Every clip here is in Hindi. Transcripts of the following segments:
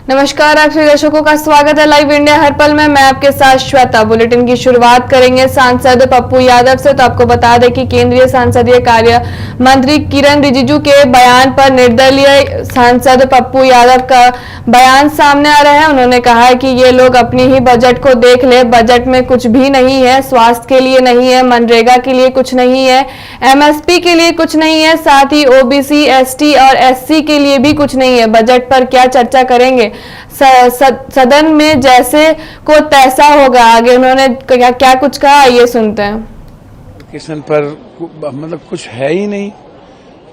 नमस्कार, आप सभी दर्शकों का स्वागत है लाइव इंडिया हर पल में। मैं आपके साथ श्वेता। बुलेटिन की शुरुआत करेंगे सांसद पप्पू यादव से। तो आपको बता दें कि केंद्रीय संसदीय कार्य मंत्री किरण रिजिजू के बयान पर निर्दलीय सांसद पप्पू यादव का बयान सामने आ रहा है। उन्होंने कहा है कि ये लोग अपनी ही बजट को देख ले, बजट में कुछ भी नहीं है, स्वास्थ्य के लिए नहीं है, मनरेगा के लिए कुछ नहीं है, एमएसपी के लिए कुछ नहीं है, साथ ही ओबीसी, एसटी और एससी के लिए भी कुछ नहीं है। बजट पर क्या चर्चा करेंगे, सदन में जैसे को तैसा होगा। आगे उन्होंने क्या कुछ कहा, ये सुनते हैं। किसान पर मतलब कुछ है ही नहीं।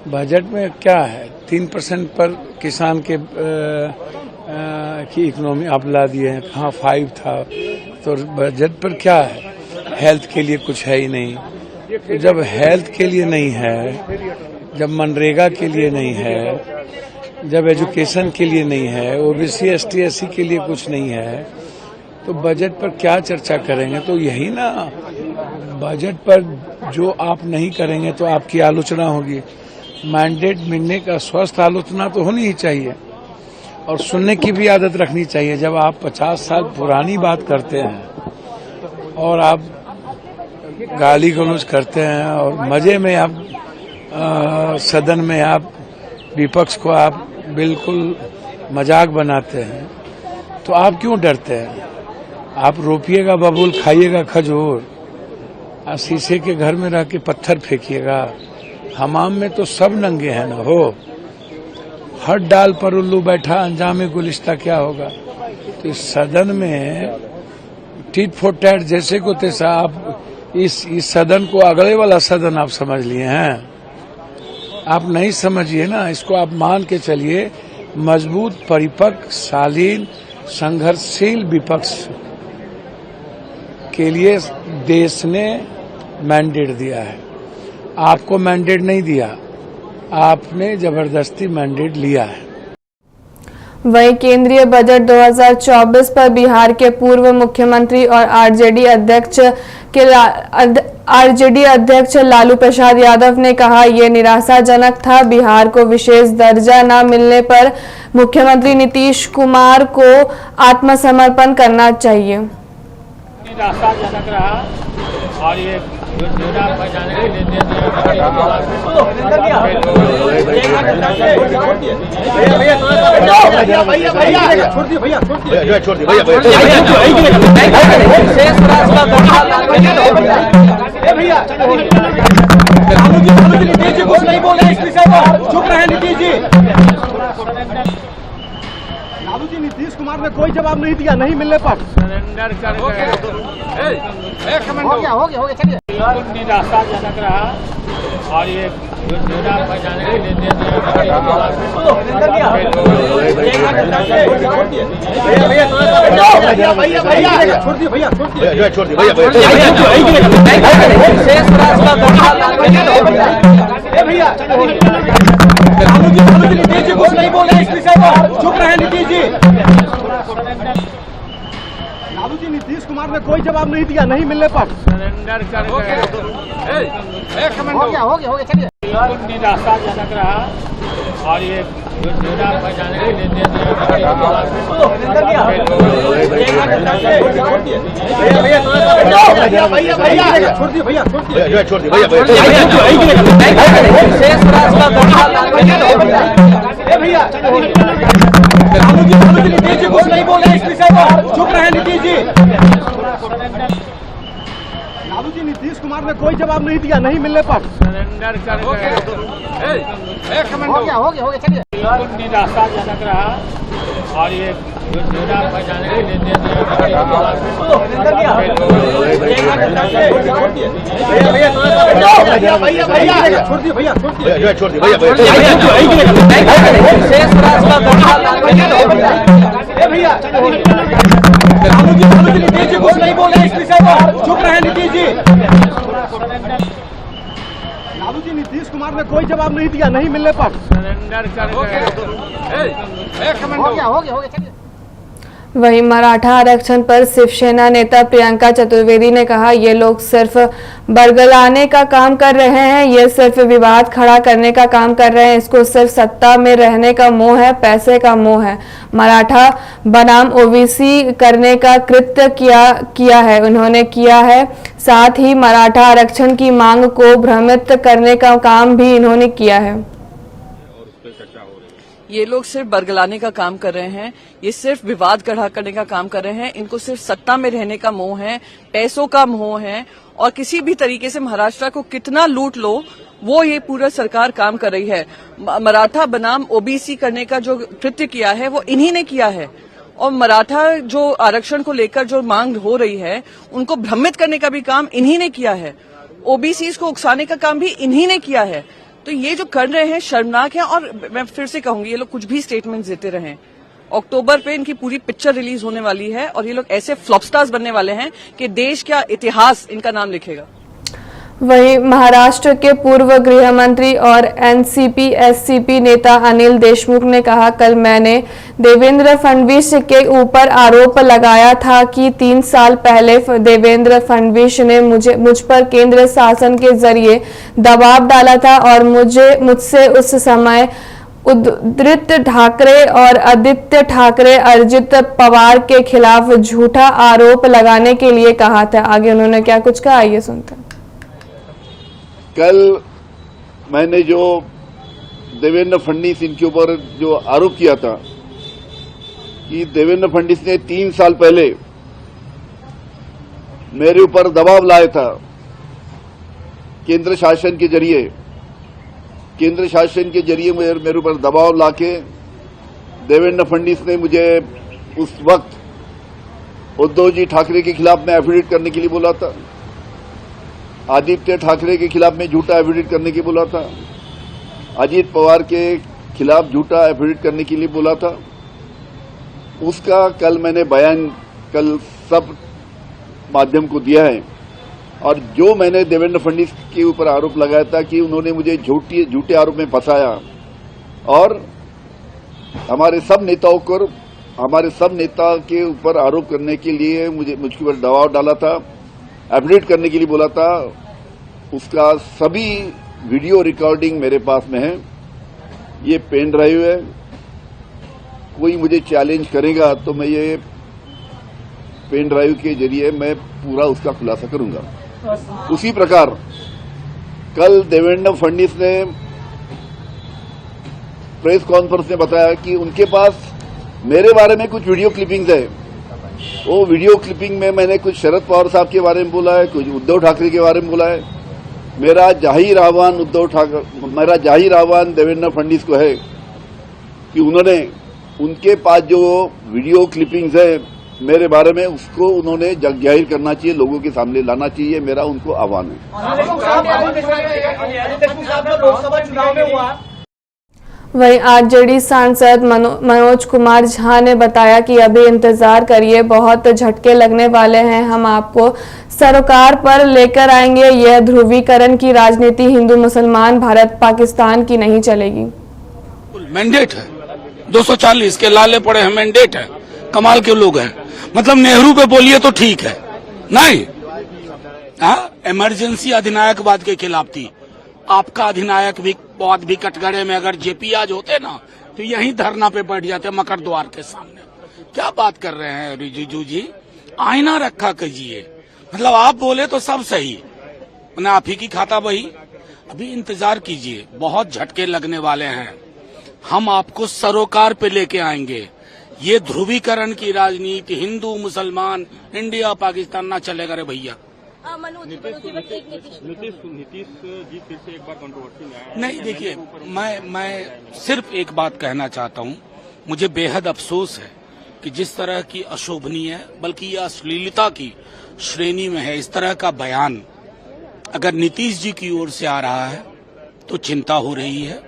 बजट में क्या है, 3% पर किसान के की इकोनॉमी आप ला दिए हैं। हाँ 5 था, तो बजट पर क्या है, हेल्थ के लिए कुछ है ही नहीं। जब हेल्थ के लिए नहीं है, जब मनरेगा के लिए नहीं है, जब एजुकेशन के लिए नहीं है, ओबीसी, एसटी, एससी के लिए कुछ नहीं है, तो बजट पर क्या चर्चा करेंगे। तो यही ना, बजट पर जो आप नहीं करेंगे तो आपकी आलोचना होगी। मैंडेट मिलने का स्वस्थ आलोचना तो होनी ही चाहिए और सुनने की भी आदत रखनी चाहिए। जब आप 50 साल पुरानी बात करते हैं और आप गाली गलौज करते हैं और मजे में आप सदन में आप विपक्ष को आप बिल्कुल मजाक बनाते हैं, तो आप क्यों डरते हैं। आप रोपिएगा बबूल, खाइएगा खजूर, शीशे के घर में रह के पत्थर फेंकिएगा। हमाम में तो सब नंगे हैं ना हो। हर डाल पर उल्लू बैठा, अंजामे गुलिस्ता क्या होगा। तो इस सदन में टिट फॉर टैट जैसे को तैसा आप इस सदन को अगले वाला सदन आप समझ लिए हैं। आप नहीं समझिए ना, इसको आप मान के चलिए। मजबूत, परिपक्व, शालीन, संघर्षशील विपक्ष के लिए देश ने मैंडेट दिया है। आपको मैंडेट नहीं दिया, आपने जबरदस्ती मैंडेट लिया है। वहीं केंद्रीय बजट 2024 पर बिहार के पूर्व मुख्यमंत्री और आरजेडी अध्यक्ष लालू प्रसाद यादव ने कहा, यह निराशाजनक था। बिहार को विशेष दर्जा न मिलने पर मुख्यमंत्री नीतीश कुमार को आत्मसमर्पण करना चाहिए। निराशाजनक रहा और ये योजना बचाने के लिए कुछ नहीं बोल रहे, इस विषय पर चुप रहे नीतीश जी। लालू जी, नीतीश कुमार ने कोई जवाब नहीं दिया, नहीं मिलने पर सरेंडर कर गए। हो गया चलिए। निराशाजनक रहा और ये योजना बचाने के लिए नीतीश जी कुछ नहीं बोल रहे, इस विषय पर चुप रहे नीतीश जी। लालू जी, नीतीश कुमार ने कोई जवाब नहीं दिया, नहीं मिलने पर सरेंडर कर गए। हो गया चलिए। निराशाजनक रहा और ये योजना बचाने के लिए लालू जी, नीतीश जी कुछ नहीं बोल रहे, इस विषय पर चुप रहे नीतीश जी। लालू जी, नीतीश कुमार ने कोई जवाब नहीं दिया, नहीं मिलने पर सरेंडर कर गए। हो गया चलिए। निराशाजनक रहा और ये योजना बचाने के लिए लालू जी, नीतीश जी कुछ नहीं बोल रहे, इस विषय पर चुप रहे नीतीश जी। लालू जी, नीतीश कुमार ने कोई जवाब नहीं दिया, नहीं मिलने पर सरेंडर कर गए। हो गया चलिए। वहीं मराठा आरक्षण पर शिवसेना नेता प्रियंका चतुर्वेदी ने कहा, ये लोग सिर्फ बरगलाने का काम कर रहे हैं, ये सिर्फ विवाद खड़ा करने का काम कर रहे हैं, इसको सिर्फ सत्ता में रहने का मोह है, पैसे का मोह है। मराठा बनाम ओबीसी करने का कृत्य किया है उन्होंने किया है, साथ ही मराठा आरक्षण की मांग को भ्रमित करने का काम भी इन्होंने किया है। ये लोग सिर्फ बरगलाने का काम कर रहे हैं, ये सिर्फ विवाद खड़ा करने का काम कर रहे हैं, इनको सिर्फ सत्ता में रहने का मोह है, पैसों का मोह है और किसी भी तरीके से महाराष्ट्र को कितना लूट लो वो ये पूरा सरकार काम कर रही है। मराठा बनाम ओबीसी करने का जो कृत्य किया है वो इन्हीं ने किया है और मराठा जो आरक्षण को लेकर जो मांग हो रही है उनको भ्रमित करने का भी काम इन्हीं ने किया है, ओबीसी को उकसाने का काम भी इन्हीं ने किया है। तो ये जो कर रहे हैं शर्मनाक है और मैं फिर से कहूंगी ये लोग कुछ भी स्टेटमेंट देते रहें, अक्टूबर पे इनकी पूरी पिक्चर रिलीज होने वाली है और ये लोग ऐसे फ्लॉप स्टार्स बनने वाले हैं कि देश का इतिहास इनका नाम लिखेगा। वहीं महाराष्ट्र के पूर्व गृह मंत्री और एनसीपी एससीपी नेता अनिल देशमुख ने कहा, कल मैंने देवेंद्र फडणवीस के ऊपर आरोप लगाया था कि 3 साल पहले देवेंद्र फडणवीस ने मुझ पर केंद्र शासन के जरिए दबाव डाला था और मुझसे उस समय उद्धव ठाकरे और आदित्य ठाकरे अजित पवार के खिलाफ झूठा आरोप लगाने के लिए कहा था। आगे उन्होंने क्या कुछ कहा, ये सुनते हैं। कल मैंने जो देवेंद्र फडणवीस इनके ऊपर जो आरोप किया था कि देवेंद्र फडणवीस ने 3 साल पहले मेरे ऊपर दबाव लाया था केंद्र शासन के जरिए मेरे ऊपर दबाव लाके देवेंद्र फडणवीस ने मुझे उस वक्त उद्धव जी ठाकरे के खिलाफ में एफिडेविट करने के लिए बोला था, आदित्य ठाकरे के खिलाफ में झूठा एफिडेविट करने के लिए बोला था, अजित पवार के खिलाफ झूठा एफिडेविट करने के लिए बोला था। उसका कल मैंने बयान कल सब माध्यम को दिया है और जो मैंने देवेंद्र फडणवीस के ऊपर आरोप लगाया था कि उन्होंने मुझे झूठे आरोप में फंसाया और हमारे सब नेता के ऊपर आरोप करने के लिए मुझके ऊपर दबाव डाला था, एफिडेविट करने के लिए बोला था, उसका सभी वीडियो रिकॉर्डिंग मेरे पास में है। ये पेन ड्राइव है, कोई मुझे चैलेंज करेगा तो मैं ये पेन ड्राइव के जरिए मैं पूरा उसका खुलासा करूंगा। उसी प्रकार कल देवेंद्र फडणवीस ने प्रेस कॉन्फ्रेंस में बताया कि उनके पास मेरे बारे में कुछ वीडियो क्लिपिंग्स है। वो वीडियो क्लिपिंग में मैंने कुछ शरद पवार साहब के बारे में बोला है, कुछ उद्धव ठाकरे के बारे में बोला है। मेरा जाहिर आह्वान देवेंद्र फडणवीस को है कि उनके पास जो वीडियो क्लिपिंग्स है मेरे बारे में उसको उन्होंने जाहिर करना चाहिए, लोगों के सामने लाना चाहिए, मेरा उनको आह्वान है। वहीं आरजेडी सांसद मनोज कुमार झा ने बताया कि अभी इंतजार करिए, बहुत झटके लगने वाले हैं, हम आपको सरोकार पर लेकर आएंगे। यह ध्रुवीकरण की राजनीति हिंदू मुसलमान भारत पाकिस्तान की नहीं चलेगी। मैंडेट है 240 के लाले पड़े हैं, मैंडेट है, कमाल के लोग हैं। मतलब नेहरू पे बोलिए तो ठीक है, नहीं इमरजेंसी अधिनायकवाद के खिलाफ थी। आपका अधिनायक भी बहुत भी कटघरे में अगर जेपी आज होते ना तो यहीं धरना पे बैठ जाते मकर द्वार के सामने। क्या बात कर रहे हैं रिजिजू जी, आईना रखा कीजिए। मतलब आप बोले तो सब सही, मैंने आप ही की खाता बही। अभी इंतजार कीजिए, बहुत झटके लगने वाले हैं, हम आपको सरोकार पे लेके आएंगे। ये ध्रुवीकरण की राजनीति हिंदू मुसलमान इंडिया पाकिस्तान ना चलेगा रे भैया। नीतीश जी फिर से एक बार कंट्रोवर्सी में आए। नहीं देखिए, मैं सिर्फ एक बात कहना चाहता हूँ, मुझे बेहद अफसोस है कि जिस तरह की अशोभनीय बल्कि ये अश्लीलता की श्रेणी में है इस तरह का बयान अगर नीतीश जी की ओर से आ रहा है तो चिंता हो रही है।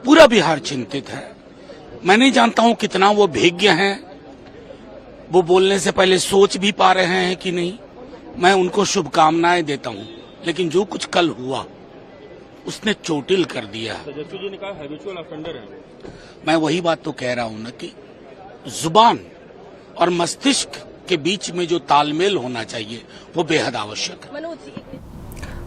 पूरा बिहार चिंतित है। मैं नहीं जानता हूं कितना वो भिज्ञ हैं, वो बोलने से पहले सोच भी पा रहे हैं कि नहीं। मैं उनको शुभकामनाएं देता हूं, लेकिन जो कुछ कल हुआ उसने चोटिल कर दिया। तेजस्वी जी ने कहा हैबिचुअल ऑफेंडर है। मैं वही बात तो कह रहा हूं ना कि जुबान और मस्तिष्क के बीच में जो तालमेल होना चाहिए वो बेहद आवश्यक है।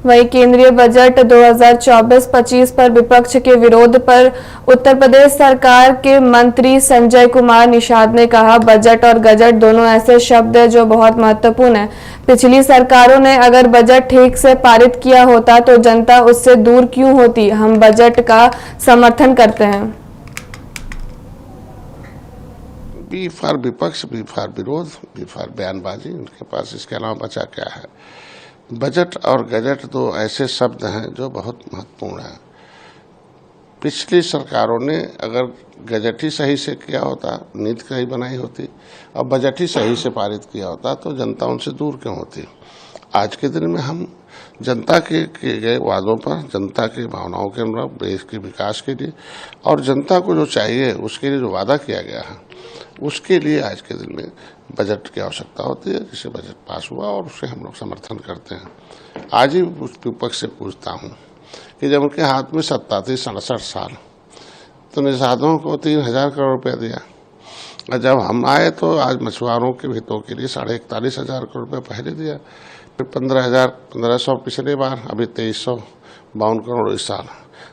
वहीं केंद्रीय बजट 2024-25 पर विपक्ष के विरोध पर उत्तर प्रदेश सरकार के मंत्री संजय कुमार निषाद ने कहा, बजट और गजट दोनों ऐसे शब्द हैं जो बहुत महत्वपूर्ण हैं। पिछली सरकारों ने अगर बजट ठीक से पारित किया होता तो जनता उससे दूर क्यों होती। हम बजट का समर्थन करते हैं। बी फॉर विपक्ष, बी फॉर विरोध, बी फॉर बयानबाजी, उनके पास इसके अलावा बचा क्या है। बजट और गजट दो ऐसे शब्द हैं जो बहुत महत्वपूर्ण हैं। पिछली सरकारों ने अगर गजट ही सही से किया होता, नीति सही बनाई होती और बजट ही सही से पारित किया होता तो जनता उनसे दूर क्यों होती। आज के दिन में हम जनता के किए गए वादों पर, जनता की भावनाओं के अनुरूप देश के विकास के लिए और जनता को जो चाहिए उसके लिए जो वादा किया गया है उसके लिए आज के दिन में बजट की आवश्यकता होती है, जिसे बजट पास हुआ और उसे हम लोग समर्थन करते हैं। आज ही उस विपक्ष से पूछता हूं कि जब उनके हाथ में सत्ता थी 67 साल तो निषादों को 3000 करोड़ रुपया दिया और जब हम आए तो आज मछुआरों के हितों के लिए 41,500 करोड़ रुपया पहले दिया, फिर 15,100 पिछले बार, अभी 2352 करोड़ इस साल।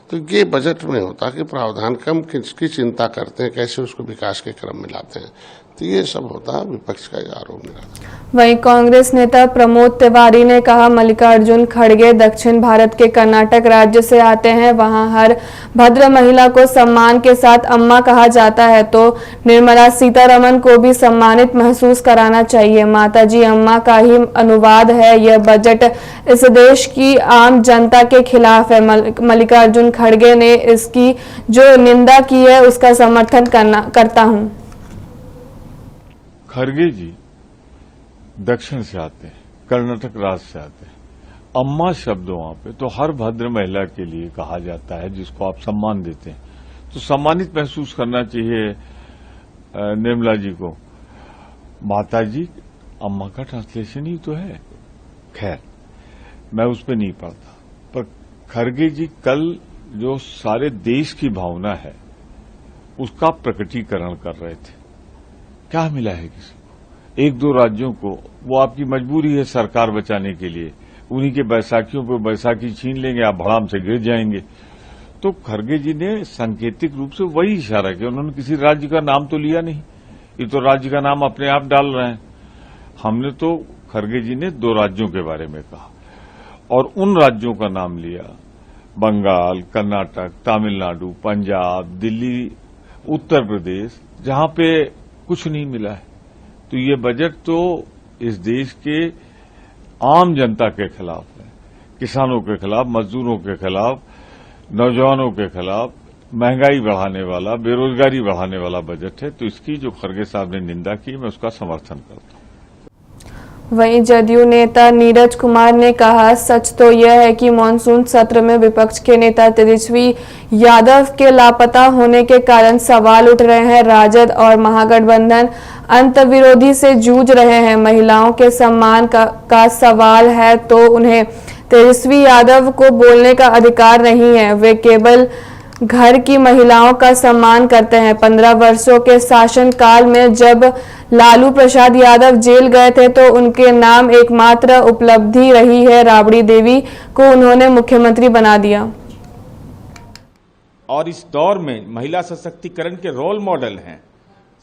तो ये बजट में होता कि प्रावधान कम किसकी चिंता करते हैं, कैसे उसको विकास के क्रम में लाते हैं। तो ये सब होता है विपक्ष का आरोप निराधार। वहीं कांग्रेस नेता प्रमोद तिवारी ने कहा, मल्लिकार्जुन खड़गे दक्षिण भारत के कर्नाटक राज्य से आते हैं, वहां हर भद्र महिला को सम्मान के साथ अम्मा कहा जाता है, तो निर्मला सीतारमण को भी सम्मानित महसूस कराना चाहिए। माताजी अम्मा का ही अनुवाद है। यह बजट इस देश की आम जनता के खिलाफ है। मल्लिकार्जुन खड़गे ने इसकी जो निंदा की है उसका समर्थन करता हूं। खड़गे जी दक्षिण से आते हैं, कर्नाटक राज्य से आते हैं। अम्मा शब्द वहां पे तो हर भद्र महिला के लिए कहा जाता है जिसको आप सम्मान देते हैं, तो सम्मानित महसूस करना चाहिए निर्मला जी को। माता जी अम्मा का ट्रांसलेशन ही तो है। खैर मैं उस पर नहीं पढ़ता, पर खड़गे जी कल जो सारे देश की भावना है उसका प्रकटीकरण कर रहे थे। क्या मिला है किसी को? एक दो राज्यों को, वो आपकी मजबूरी है सरकार बचाने के लिए, उन्हीं के बैसाखियों पर बैसाखी छीन लेंगे, आप भड़ाम से गिर जाएंगे। तो खड़गे जी ने सांकेतिक रूप से वही इशारा किया, उन्होंने किसी राज्य का नाम तो लिया नहीं, ये तो राज्य का नाम अपने आप डाल रहे हैं। हमने तो खड़गे जी ने दो राज्यों के बारे में कहा और उन राज्यों का नाम लिया, बंगाल, कर्नाटक, तमिलनाडु, पंजाब, दिल्ली, उत्तर प्रदेश, जहां पे कुछ नहीं मिला है। तो ये बजट तो इस देश के आम जनता के खिलाफ है, किसानों के खिलाफ, मजदूरों के खिलाफ, नौजवानों के खिलाफ, महंगाई बढ़ाने वाला, बेरोजगारी बढ़ाने वाला बजट है। तो इसकी जो खड़गे साहब ने निंदा की, मैं उसका समर्थन करता हूं। वहीं जदयू नेता नीरज कुमार ने कहा, सच तो यह है कि मानसून सत्र में विपक्ष के नेता तेजस्वी यादव के लापता होने के कारण सवाल उठ रहे हैं। राजद और महागठबंधन अंतर्विरोधी से जूझ रहे हैं। महिलाओं के सम्मान का सवाल है तो उन्हें तेजस्वी यादव को बोलने का अधिकार नहीं है। वे केवल घर की महिलाओं का सम्मान करते हैं। 15 वर्षों के शासनकाल में जब लालू प्रसाद यादव जेल गए थे तो उनके नाम एकमात्र उपलब्धि रही है, राबड़ी देवी को उन्होंने मुख्यमंत्री बना दिया। और इस दौर में महिला सशक्तिकरण के रोल मॉडल हैं।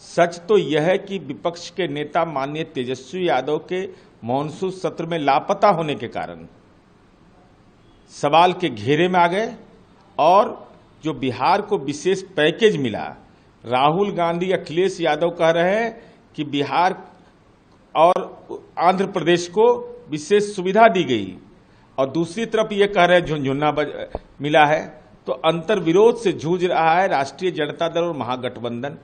सच तो यह है कि विपक्ष के नेता माननीय तेजस्वी यादव के मॉनसून सत्र में लापता होने के कारण सवाल के घेरे में आ गए और जो बिहार को विशेष पैकेज मिला, राहुल गांधी अखिलेश यादव कह रहे हैं कि बिहार और आंध्र प्रदेश को विशेष सुविधा दी गई और दूसरी तरफ ये कह रहे हैं झुनझुना मिला है। तो अंतर्विरोध से जूझ रहा है राष्ट्रीय जनता दल और महागठबंधन।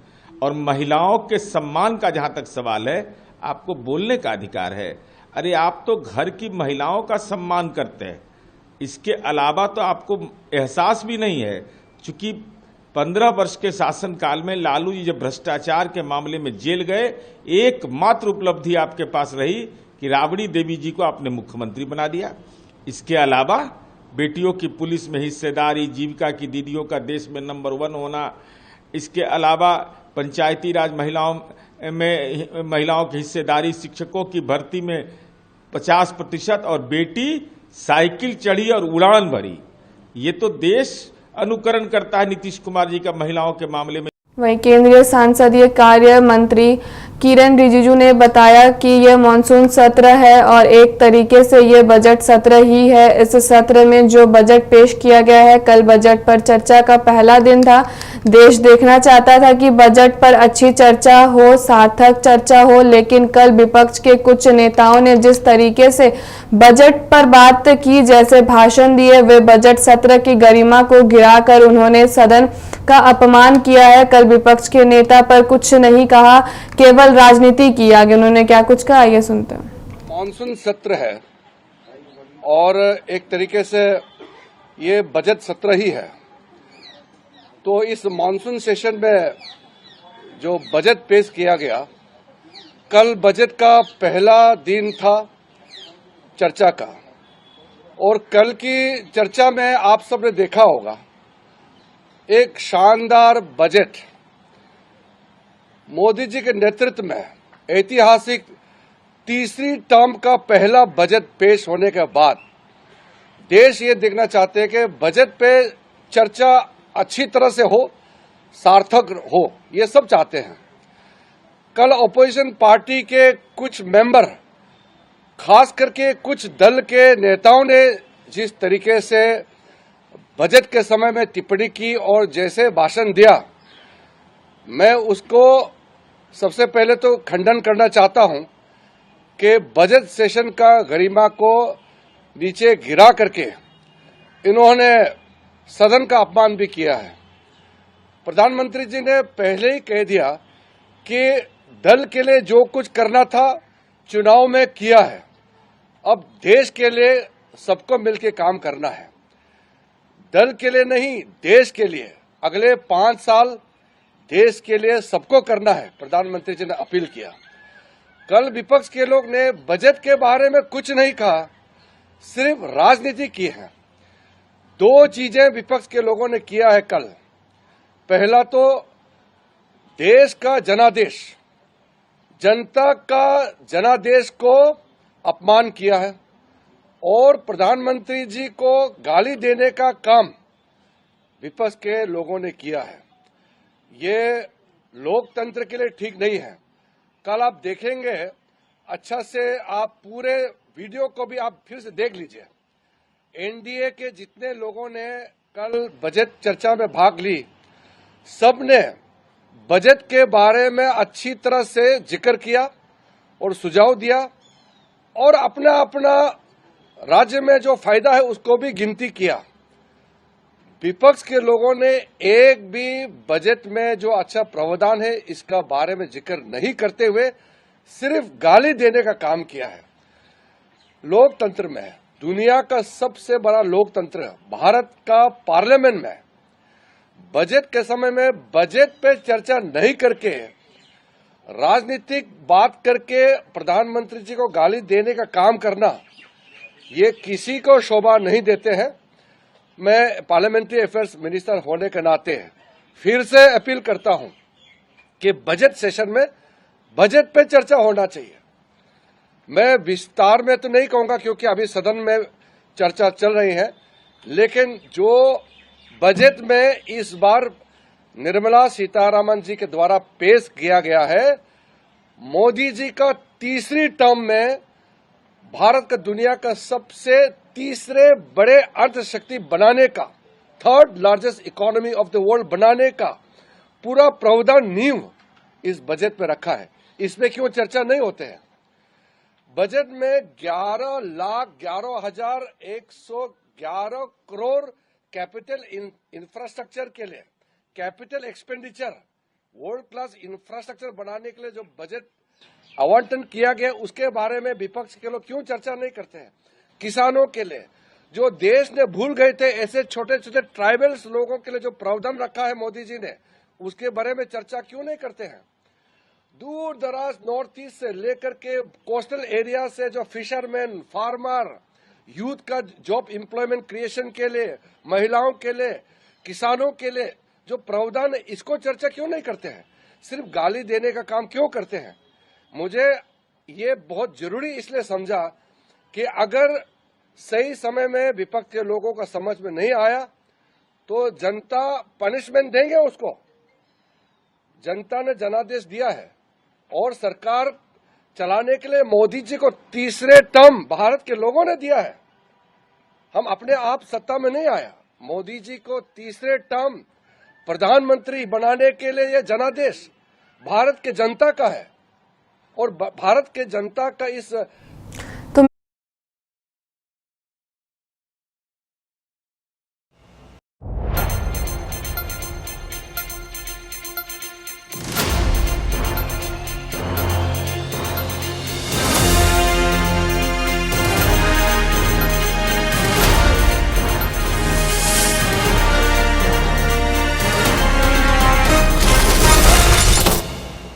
और महिलाओं के सम्मान का जहां तक सवाल है, आपको बोलने का अधिकार है। अरे आप तो घर की महिलाओं का सम्मान करते हैं, इसके अलावा तो आपको एहसास भी नहीं है। चूंकि 15 वर्ष के शासनकाल में लालू जी जब भ्रष्टाचार के मामले में जेल गए, एकमात्र उपलब्धि आपके पास रही कि राबड़ी देवी जी को आपने मुख्यमंत्री बना दिया। इसके अलावा बेटियों की पुलिस में हिस्सेदारी, जीविका की दीदियों का देश में नंबर 1 होना, इसके अलावा पंचायती राज महिलाओं की हिस्सेदारी, शिक्षकों की भर्ती में 50% और बेटी साइकिल चढ़ी और उड़ान भरी। ये तो देश अनुकरण करता है नीतीश कुमार जी का महिलाओं के मामले में। वहीं केंद्रीय संसदीय कार्य मंत्री किरण रिजिजू ने बताया कि यह मानसून सत्र है और एक तरीके से ये बजट सत्र ही है। इस सत्र में जो बजट पेश किया गया है, कल बजट पर चर्चा का पहला दिन था। देश देखना चाहता था कि बजट पर अच्छी चर्चा हो, सार्थक चर्चा हो, लेकिन कल विपक्ष के कुछ नेताओं ने जिस तरीके से बजट पर बात की, जैसे भाषण दिए, वे बजट सत्र की गरिमा को गिराकर उन्होंने सदन का अपमान किया है। कल विपक्ष के नेता पर कुछ नहीं कहा, केवल राजनीति की। आगे उन्होंने क्या कुछ कहा, ये सुनते हैं। मानसून सत्र है और एक तरीके से ये बजट सत्र ही है। तो इस मानसून सेशन में जो बजट पेश किया गया, कल बजट का पहला दिन था चर्चा का, और कल की चर्चा में आप सबने देखा होगा एक शानदार बजट मोदी जी के नेतृत्व में ऐतिहासिक तीसरी टर्म का पहला बजट पेश होने के बाद देश ये देखना चाहते हैं कि बजट पे चर्चा अच्छी तरह से हो, सार्थक हो, ये सब चाहते हैं। कल ऑपोजिशन पार्टी के कुछ मेंबर, खास करके कुछ दल के नेताओं ने जिस तरीके से बजट के समय में टिप्पणी की और जैसे भाषण दिया, मैं उसको सबसे पहले तो खंडन करना चाहता हूं कि बजट सेशन का गरिमा को नीचे गिरा करके इन्होंने सदन का अपमान भी किया है। प्रधानमंत्री जी ने पहले ही कह दिया कि दल के लिए जो कुछ करना था चुनाव में किया है, अब देश के लिए सबको मिलकर काम करना है। दल के लिए नहीं, देश के लिए अगले 5 साल देश के लिए सबको करना है, प्रधानमंत्री जी ने अपील किया। कल विपक्ष के लोग ने बजट के बारे में कुछ नहीं कहा, सिर्फ राजनीति की है। 2 चीजें विपक्ष के लोगों ने किया है कल। पहला तो देश का जनादेश, जनता का जनादेश को अपमान किया है और प्रधानमंत्री जी को गाली देने का काम विपक्ष के लोगों ने किया है। ये लोकतंत्र के लिए ठीक नहीं है। कल आप देखेंगे अच्छा से, आप पूरे वीडियो को भी आप फिर से देख लीजिए। एनडीए के जितने लोगों ने कल बजट चर्चा में भाग ली, सबने बजट के बारे में अच्छी तरह से जिक्र किया और सुझाव दिया और अपना अपना राज्य में जो फायदा है उसको भी गिनती किया। विपक्ष के लोगों ने एक भी बजट में जो अच्छा प्रावधान है इसका बारे में जिक्र नहीं करते हुए सिर्फ गाली देने का काम किया है। लोकतंत्र में, दुनिया का सबसे बड़ा लोकतंत्र भारत का पार्लियामेंट में बजट के समय में बजट पे चर्चा नहीं करके राजनीतिक बात करके प्रधानमंत्री जी को गाली देने का काम करना, ये किसी को शोभा नहीं देते हैं। मैं पार्लियामेंट्री अफेयर्स मिनिस्टर होने के नाते फिर से अपील करता हूं कि बजट सेशन में बजट पे चर्चा होना चाहिए। मैं विस्तार में तो नहीं कहूंगा क्योंकि अभी सदन में चर्चा चल रही है, लेकिन जो बजट में इस बार निर्मला सीतारामन जी के द्वारा पेश किया गया है, मोदी जी का तीसरी टर्म में भारत का दुनिया का सबसे तीसरे बड़े अर्थशक्ति बनाने का, 3rd largest economy of the world बनाने का पूरा प्रावधान नींव इस बजट में रखा है। इसमें क्यों चर्चा नहीं होते हैं? बजट में 11,11,111 करोड़ कैपिटल इंफ्रास्ट्रक्चर के लिए, capital expenditure, world class infrastructure बनाने के लिए जो बजट आवंटन किया गया उसके बारे में विपक्ष के लोग क्यों चर्चा नहीं करते हैं? किसानों के लिए जो देश ने भूल गए थे, ऐसे छोटे छोटे ट्राइबल्स लोगों के लिए जो प्रावधान रखा है मोदी जी ने, उसके बारे में चर्चा क्यों नहीं करते हैं? दूर दराज नॉर्थ ईस्ट से लेकर के कोस्टल एरिया से जो फिशरमैन, फार्मर, यूथ का जॉब एम्प्लॉयमेंट क्रिएशन के लिए, महिलाओं के लिए, किसानों के लिए जो प्रावधान है इसको चर्चा क्यों नहीं करते हैं? सिर्फ गाली देने का काम क्यों करते हैं? मुझे ये बहुत जरूरी इसलिए समझा कि अगर सही समय में विपक्ष के लोगों का समझ में नहीं आया तो जनता पनिशमेंट देंगे उसको। जनता ने जनादेश दिया है और सरकार चलाने के लिए मोदी जी को तीसरे टर्म भारत के लोगों ने दिया है। हम अपने आप सत्ता में नहीं आया। मोदी जी को तीसरे टर्म प्रधानमंत्री बनाने के लिए यह जनादेश भारत के जनता का है और भारत के जनता का इस